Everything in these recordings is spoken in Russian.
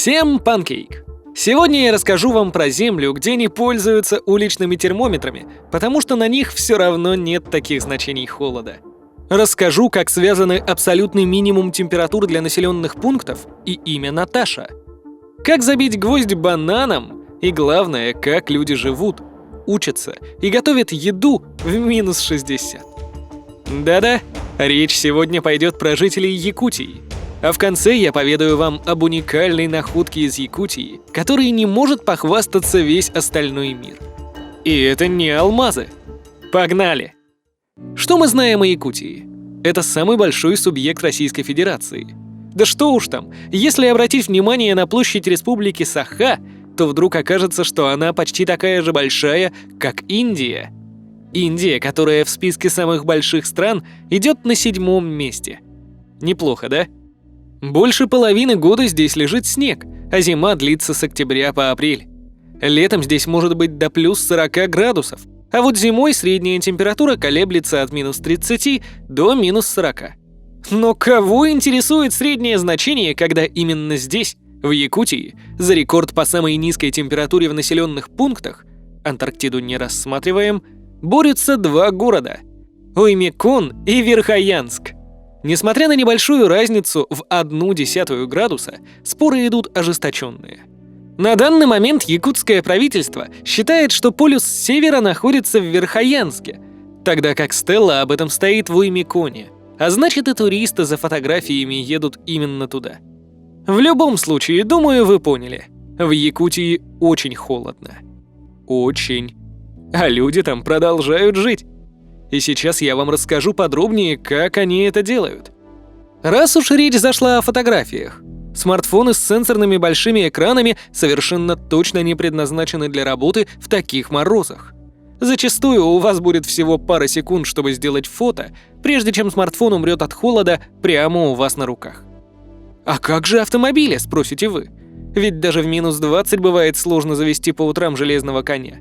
Всем панкейк! Сегодня я расскажу вам про землю, где не пользуются уличными термометрами, потому что на них все равно нет таких значений холода. Расскажу, как связаны абсолютный минимум температур для населенных пунктов и имя Наташа. Как забить гвоздь бананом и, главное, как люди живут, учатся и готовят еду в минус 60. Да-да, речь сегодня пойдет про жителей Якутии. А в конце я поведаю вам об уникальной находке из Якутии, которой не может похвастаться весь остальной мир. И это не алмазы. Погнали! Что мы знаем о Якутии? Это самый большой субъект Российской Федерации. Да что уж там, если обратить внимание на площадь республики Саха, то вдруг окажется, что она почти такая же большая, как Индия. Индия, которая в списке самых больших стран идет на 7-м месте. Неплохо, да? Больше половины года здесь лежит снег, а зима длится с октября по апрель. Летом здесь может быть до плюс 40 градусов, а вот зимой средняя температура колеблется от минус 30 до минус 40. Но кого интересует среднее значение, когда именно здесь, в Якутии, за рекорд по самой низкой температуре в населенных пунктах, Антарктиду не рассматриваем, борются два города – Оймекон и Верхоянск. Несмотря на небольшую разницу в 0,1 градуса, споры идут ожесточенные. На данный момент якутское правительство считает, что полюс севера находится в Верхоянске, тогда как стелла об этом стоит в Оймеконе, а значит и туристы за фотографиями едут именно туда. В любом случае, думаю, вы поняли, в Якутии очень холодно. Очень. А люди там продолжают жить. И сейчас я вам расскажу подробнее, как они это делают. Раз уж речь зашла о фотографиях, смартфоны с сенсорными большими экранами совершенно точно не предназначены для работы в таких морозах. Зачастую у вас будет всего пара секунд, чтобы сделать фото, прежде чем смартфон умрет от холода прямо у вас на руках. А как же автомобили, спросите вы? Ведь даже в минус 20 бывает сложно завести по утрам железного коня.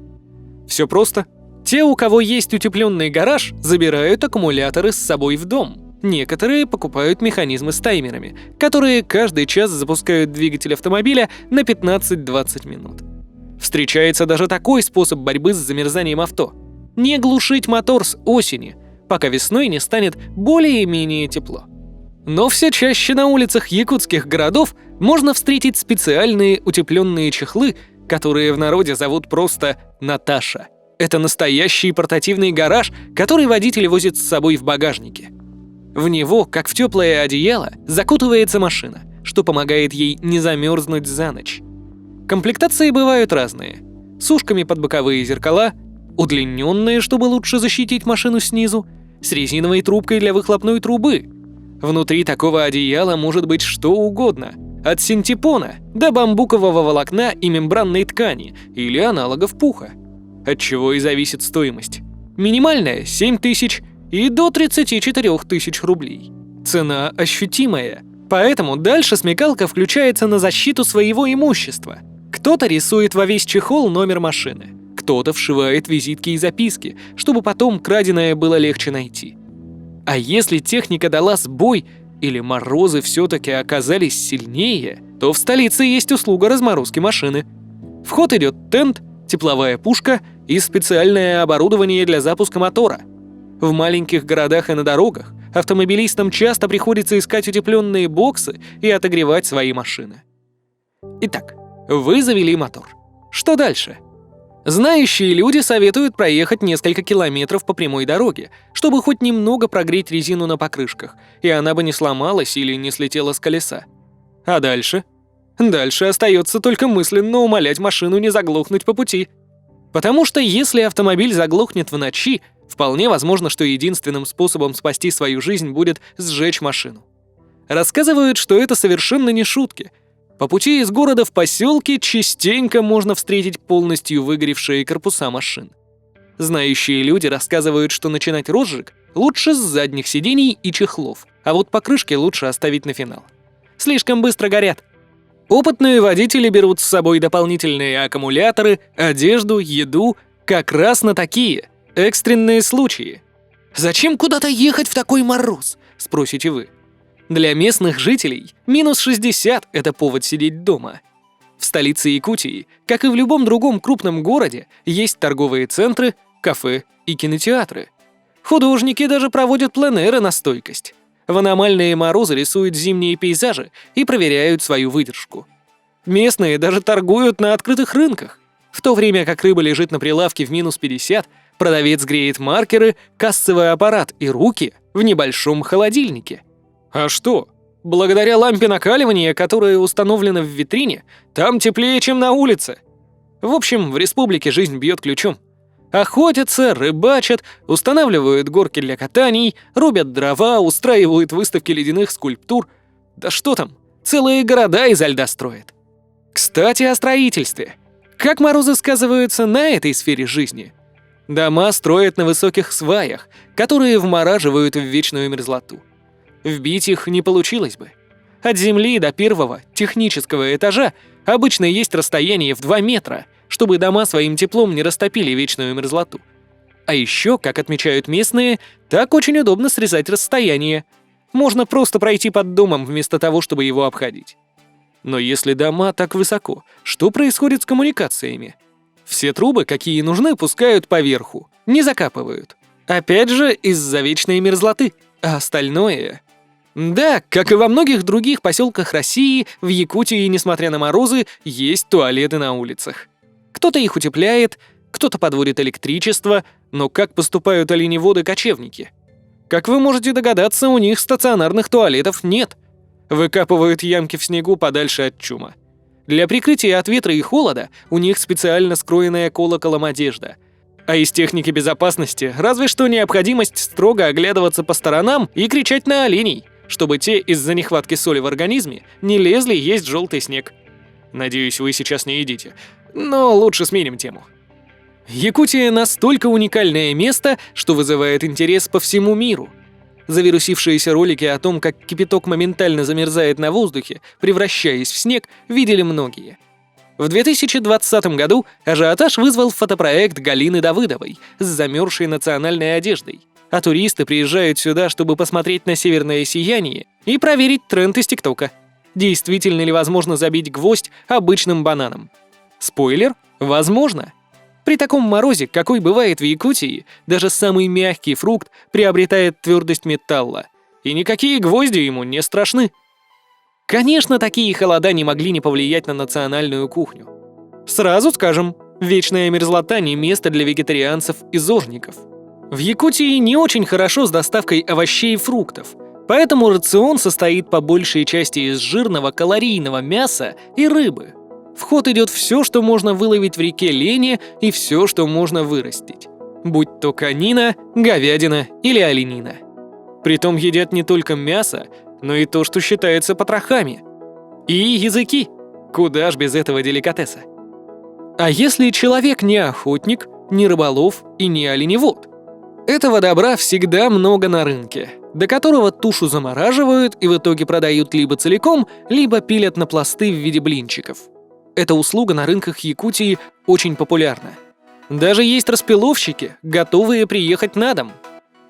Все просто. Те, у кого есть утепленный гараж, забирают аккумуляторы с собой в дом. Некоторые покупают механизмы с таймерами, которые каждый час запускают двигатель автомобиля на 15-20 минут. Встречается даже такой способ борьбы с замерзанием авто – не глушить мотор с осени, пока весной не станет более-менее тепло. Но все чаще на улицах якутских городов можно встретить специальные утепленные чехлы, которые в народе зовут просто «Наташа». Это настоящий портативный гараж, который водитель возит с собой в багажнике. В него, как в теплое одеяло, закутывается машина, что помогает ей не замерзнуть за ночь. Комплектации бывают разные. С ушками под боковые зеркала, удлиненные, чтобы лучше защитить машину снизу, с резиновой трубкой для выхлопной трубы. Внутри такого одеяла может быть что угодно, от синтепона до бамбукового волокна и мембранной ткани или аналогов пуха. От чего и зависит стоимость. Минимальная – 7 тысяч и до 34 тысяч рублей. Цена ощутимая, поэтому дальше смекалка включается на защиту своего имущества. Кто-то рисует во весь чехол номер машины, кто-то вшивает визитки и записки, чтобы потом краденое было легче найти. А если техника дала сбой или морозы все-таки оказались сильнее, то в столице есть услуга разморозки машины. В ход идет тент, тепловая пушка и специальное оборудование для запуска мотора. В маленьких городах и на дорогах автомобилистам часто приходится искать утепленные боксы и отогревать свои машины. Итак, вы завели мотор. Что дальше? Знающие люди советуют проехать несколько километров по прямой дороге, чтобы хоть немного прогреть резину на покрышках, и она бы не сломалась или не слетела с колеса. А дальше? Дальше остается только мысленно умолять машину не заглохнуть по пути. Потому что если автомобиль заглохнет в ночи, вполне возможно, что единственным способом спасти свою жизнь будет сжечь машину. Рассказывают, что это совершенно не шутки. По пути из города в поселки частенько можно встретить полностью выгоревшие корпуса машин. Знающие люди рассказывают, что начинать розжиг лучше с задних сидений и чехлов, а вот покрышки лучше оставить на финал. Слишком быстро горят. Опытные водители берут с собой дополнительные аккумуляторы, одежду, еду как раз на такие экстренные случаи. «Зачем куда-то ехать в такой мороз?» – спросите вы. Для местных жителей минус 60 – это повод сидеть дома. столице Якутии, как и в любом другом крупном городе, есть торговые центры, кафе и кинотеатры. Художники даже проводят пленэры на стойкость. В аномальные морозы рисуют зимние пейзажи и проверяют свою выдержку. Местные даже торгуют на открытых рынках. В то время как рыба лежит на прилавке в минус 50, продавец греет маркеры, кассовый аппарат и руки в небольшом холодильнике. А что? Благодаря лампе накаливания, которая установлена в витрине, там теплее, чем на улице. В общем, в республике жизнь бьет ключом. Охотятся, рыбачат, устанавливают горки для катаний, рубят дрова, устраивают выставки ледяных скульптур. Да что там, целые города изо льда строят. Кстати, о строительстве. Как морозы сказываются на этой сфере жизни? Дома строят на высоких сваях, которые вмораживают в вечную мерзлоту. Вбить их не получилось бы. От земли до первого, технического этажа обычно есть расстояние в 2 метра, чтобы дома своим теплом не растопили вечную мерзлоту. А еще, как отмечают местные, так очень удобно срезать расстояние. Можно просто пройти под домом вместо того, чтобы его обходить. Но если дома так высоко, что происходит с коммуникациями? Все трубы, какие нужны, пускают поверху, не закапывают. Опять же, из-за вечной мерзлоты. А остальное... Да, как и во многих других поселках России, в Якутии, несмотря на морозы, есть туалеты на улицах. Кто-то их утепляет, кто-то подводит электричество, но как поступают оленеводы-кочевники? Как вы можете догадаться, у них стационарных туалетов нет. Выкапывают ямки в снегу подальше от чума. Для прикрытия от ветра и холода у них специально скроенная колоколом одежда. А из техники безопасности разве что необходимость строго оглядываться по сторонам и кричать на оленей, чтобы те из-за нехватки соли в организме не лезли есть желтый снег. Надеюсь, вы сейчас не едите, но лучше сменим тему. Якутия настолько уникальное место, что вызывает интерес по всему миру. Завирусившиеся ролики о том, как кипяток моментально замерзает на воздухе, превращаясь в снег, видели многие. В 2020 году ажиотаж вызвал фотопроект Галины Давыдовой с замерзшей национальной одеждой. А туристы приезжают сюда, чтобы посмотреть на северное сияние и проверить тренд из ТикТока. Действительно ли возможно забить гвоздь обычным бананом? Спойлер – возможно. При таком морозе, какой бывает в Якутии, даже самый мягкий фрукт приобретает твердость металла, и никакие гвозди ему не страшны. Конечно, такие холода не могли не повлиять на национальную кухню. Сразу скажем, вечная мерзлота не место для вегетарианцев и зожников. В Якутии не очень хорошо с доставкой овощей и фруктов, поэтому рацион состоит по большей части из жирного калорийного мяса и рыбы. В ход идет все, что можно выловить в реке Лене, и все, что можно вырастить. Будь то конина, говядина или оленина. Притом едят не только мясо, но и то, что считается потрохами. И языки. Куда ж без этого деликатеса? А если человек не охотник, не рыболов и не оленевод? Этого добра всегда много на рынке, до которого тушу замораживают и в итоге продают либо целиком, либо пилят на пласты в виде блинчиков. Эта услуга на рынках Якутии очень популярна. Даже есть распиловщики, готовые приехать на дом.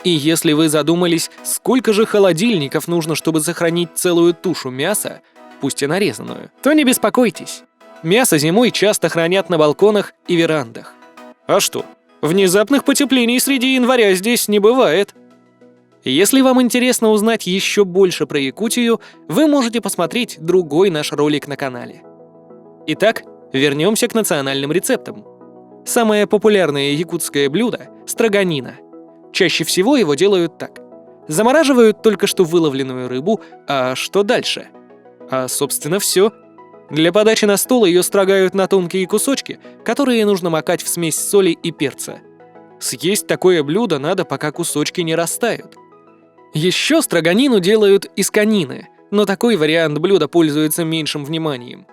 И если вы задумались, сколько же холодильников нужно, чтобы сохранить целую тушу мяса, пусть и нарезанную, то не беспокойтесь. Мясо зимой часто хранят на балконах и верандах. А что? Внезапных потеплений среди января здесь не бывает. Если вам интересно узнать еще больше про Якутию, вы можете посмотреть другой наш ролик на канале. Итак, вернемся к национальным рецептам. Самое популярное якутское блюдо – строганина. Чаще всего его делают так. Замораживают только что выловленную рыбу, а что дальше? А, собственно, все. Для подачи на стол ее строгают на тонкие кусочки, которые нужно макать в смесь соли и перца. Съесть такое блюдо надо, пока кусочки не растают. Еще строганину делают из конины, но такой вариант блюда пользуется меньшим вниманием.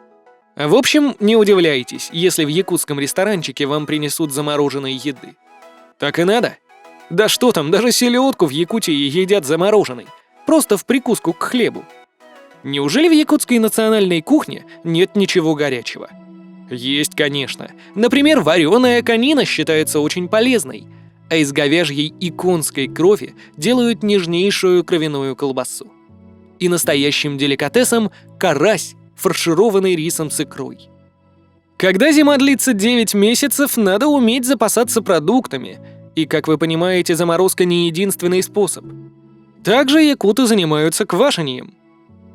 В общем, не удивляйтесь, если в якутском ресторанчике вам принесут замороженной еды. Так и надо. Да что там, даже селедку в Якутии едят замороженной, просто в прикуску к хлебу. Неужели в якутской национальной кухне нет ничего горячего? Есть, конечно. Например, вареная конина считается очень полезной, а из говяжьей и конской крови делают нежнейшую кровяную колбасу. И настоящим деликатесом карась, фаршированный рисом с икрой. Когда зима длится 9 месяцев, надо уметь запасаться продуктами. И, как вы понимаете, заморозка не единственный способ. Также якуты занимаются квашением.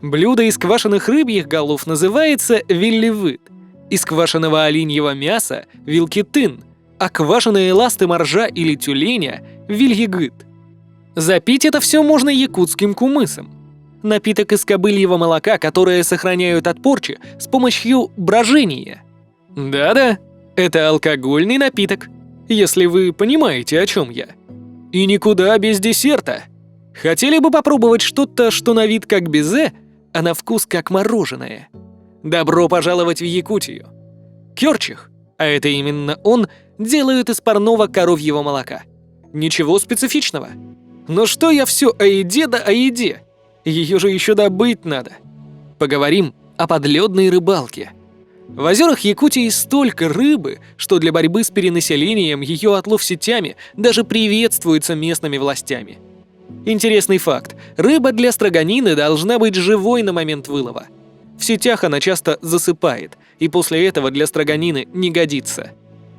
Блюдо из квашеных рыбьих голов называется вилливыт, из квашеного оленьего мяса – вилкитын, а квашеные ласты моржа или тюленя – вильегыт. Запить это все можно якутским кумысом. Напиток из кобыльего молока, которое сохраняют от порчи с помощью брожения. Да-да, это алкогольный напиток, если вы понимаете, о чем я. И никуда без десерта. Хотели бы попробовать что-то, что на вид как безе, а на вкус как мороженое? Добро пожаловать в Якутию. Кёрчих, а это именно он, делают из парного коровьего молока. Ничего специфичного. Но что я все о еде да о еде? Ее же еще добыть надо. Поговорим о подледной рыбалке. В озерах Якутии столько рыбы, что для борьбы с перенаселением ее отлов сетями даже приветствуется местными властями. Интересный факт. Рыба для строганины должна быть живой на момент вылова. В сетях она часто засыпает, и после этого для строганины не годится.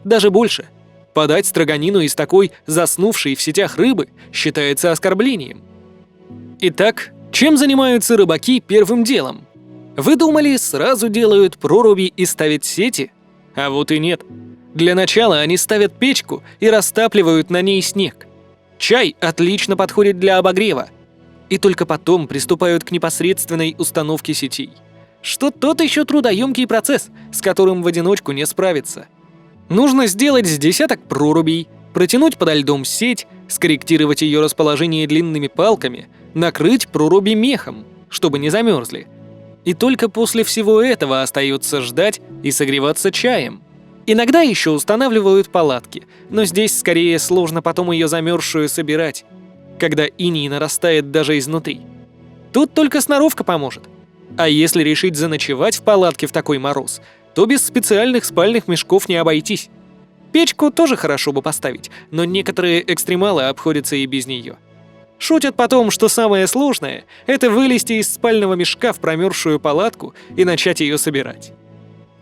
Даже больше. Подать строганину из такой заснувшей в сетях рыбы считается оскорблением. Итак, чем занимаются рыбаки первым делом? Вы думали, сразу делают проруби и ставят сети? А вот и нет. Для начала они ставят печку и растапливают на ней снег. Чай отлично подходит для обогрева. И только потом приступают к непосредственной установке сетей. Что тот еще трудоемкий процесс, с которым в одиночку не справиться. Нужно сделать с десяток прорубей, протянуть подо льдом сеть, скорректировать ее расположение длинными палками, накрыть проруби мехом, чтобы не замерзли. И только после всего этого остается ждать и согреваться чаем. Иногда еще устанавливают палатки, но здесь скорее сложно потом ее замерзшую собирать, когда иней нарастает даже изнутри. Тут только сноровка поможет. А если решить заночевать в палатке в такой мороз, то без специальных спальных мешков не обойтись. Печку тоже хорошо бы поставить, но некоторые экстремалы обходятся и без нее. Шутят потом, что самое сложное — это вылезти из спального мешка в промерзшую палатку и начать ее собирать.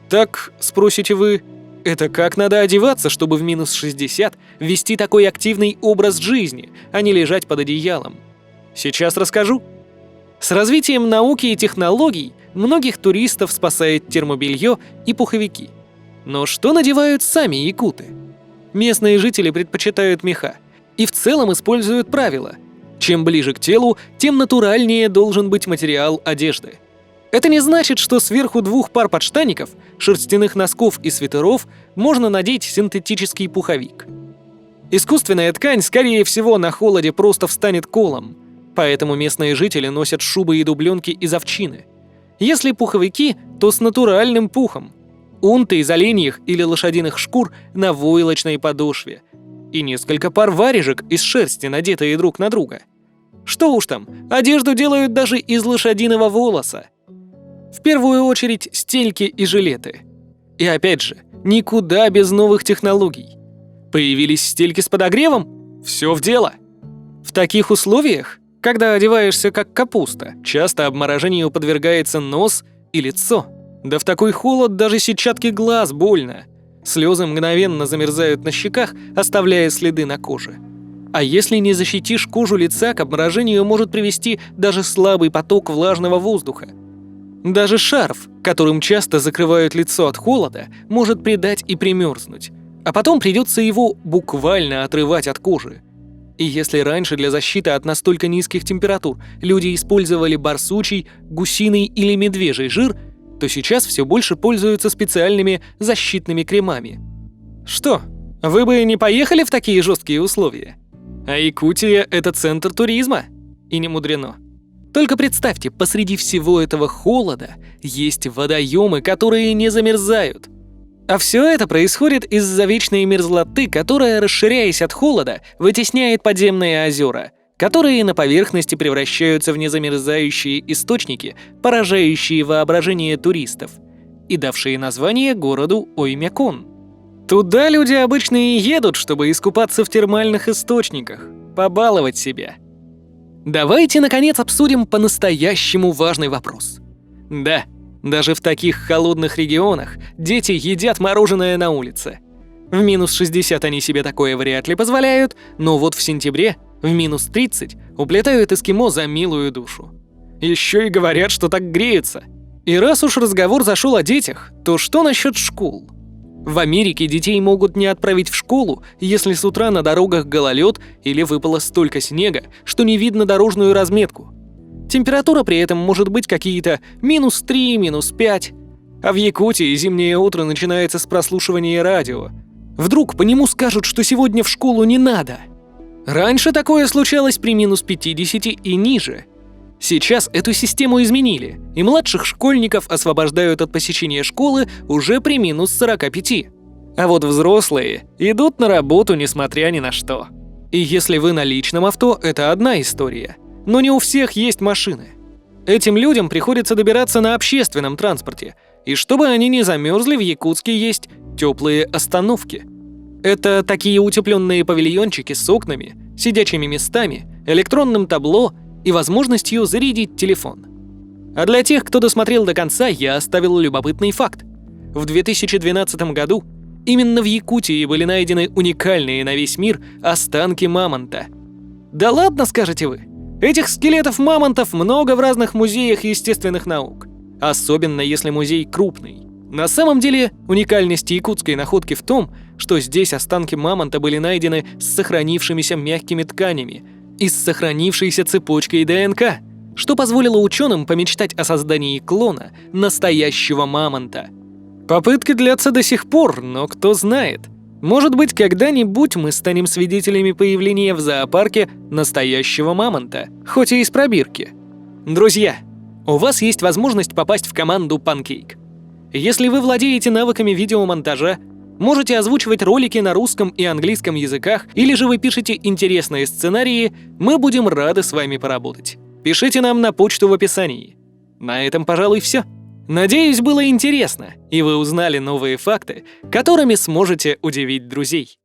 Так, спросите вы, это как надо одеваться, чтобы в минус 60 вести такой активный образ жизни, а не лежать под одеялом? Сейчас расскажу. С развитием науки и технологий многих туристов спасает термобелье и пуховики. Но что надевают сами якуты? Местные жители предпочитают меха и в целом используют правило: чем ближе к телу, тем натуральнее должен быть материал одежды. Это не значит, что сверху 2 пар подштаников, шерстяных носков и свитеров можно надеть синтетический пуховик. Искусственная ткань, скорее всего, на холоде просто встанет колом, поэтому местные жители носят шубы и дубленки из овчины. Если пуховики, то с натуральным пухом. Унты из оленьих или лошадиных шкур на войлочной подошве. И несколько пар варежек из шерсти, надетые друг на друга. Что уж там, одежду делают даже из лошадиного волоса. В первую очередь стельки и жилеты. И опять же, никуда без новых технологий. Появились стельки с подогревом? Все в дело. В таких условиях, когда одеваешься как капуста, часто обморожению подвергается нос и лицо. Да в такой холод даже сетчатке глаз больно. Слезы мгновенно замерзают на щеках, оставляя следы на коже. А если не защитишь кожу лица, к обморожению может привести даже слабый поток влажного воздуха. Даже шарф, которым часто закрывают лицо от холода, может придать и примерзнуть. А потом придется его буквально отрывать от кожи. И если раньше для защиты от настолько низких температур люди использовали барсучий, гусиный или медвежий жир, то сейчас все больше пользуются специальными защитными кремами. Что, вы бы не поехали в такие жесткие условия? А Якутия — это центр туризма. И не мудрено. Только представьте, посреди всего этого холода есть водоемы, которые не замерзают. А все это происходит из-за вечной мерзлоты, которая, расширяясь от холода, вытесняет подземные озера, которые на поверхности превращаются в незамерзающие источники, поражающие воображение туристов, и давшие название городу Оймякон. Туда люди обычно и едут, чтобы искупаться в термальных источниках, побаловать себя. Давайте, наконец, обсудим по-настоящему важный вопрос. Да, Даже в таких холодных регионах дети едят мороженое на улице. В минус 60 они себе такое вряд ли позволяют, но вот в сентябре в минус 30 уплетают эскимо за милую душу. Еще и говорят, что так греются. И раз уж разговор зашел о детях, то что насчет школ? В Америке детей могут не отправить в школу, если с утра на дорогах гололед или выпало столько снега, что не видно дорожную разметку. Температура при этом может быть какие-то минус 3, минус 5. А в Якутии зимнее утро начинается с прослушивания радио. Вдруг по нему скажут, что сегодня в школу не надо. Раньше такое случалось при минус 50 и ниже. Сейчас эту систему изменили, и младших школьников освобождают от посещения школы уже при минус 45. А вот взрослые идут на работу несмотря ни на что. И если вы на личном авто, это одна история. Но не у всех есть машины. Этим людям приходится добираться на общественном транспорте, и чтобы они не замерзли, в Якутске есть теплые остановки. Это такие утепленные павильончики с окнами, сидячими местами, электронным табло и возможностью зарядить телефон. А для тех, кто досмотрел до конца, я оставил любопытный факт. В 2012 году именно в Якутии были найдены уникальные на весь мир останки мамонта. Да ладно, скажете вы? Этих скелетов мамонтов много в разных музеях естественных наук. Особенно если музей крупный. На самом деле, уникальность якутской находки в том, что здесь останки мамонта были найдены с сохранившимися мягкими тканями и с сохранившейся цепочкой ДНК, что позволило ученым помечтать о создании клона настоящего мамонта. Попытки длятся до сих пор, но кто знает. Может быть, когда-нибудь мы станем свидетелями появления в зоопарке настоящего мамонта, хоть и из пробирки. Друзья, у вас есть возможность попасть в команду Pancake. Если вы владеете навыками видеомонтажа, можете озвучивать ролики на русском и английском языках, или же вы пишете интересные сценарии, мы будем рады с вами поработать. Пишите нам на почту в описании. На этом, пожалуй, все. Надеюсь, было интересно, и вы узнали новые факты, которыми сможете удивить друзей.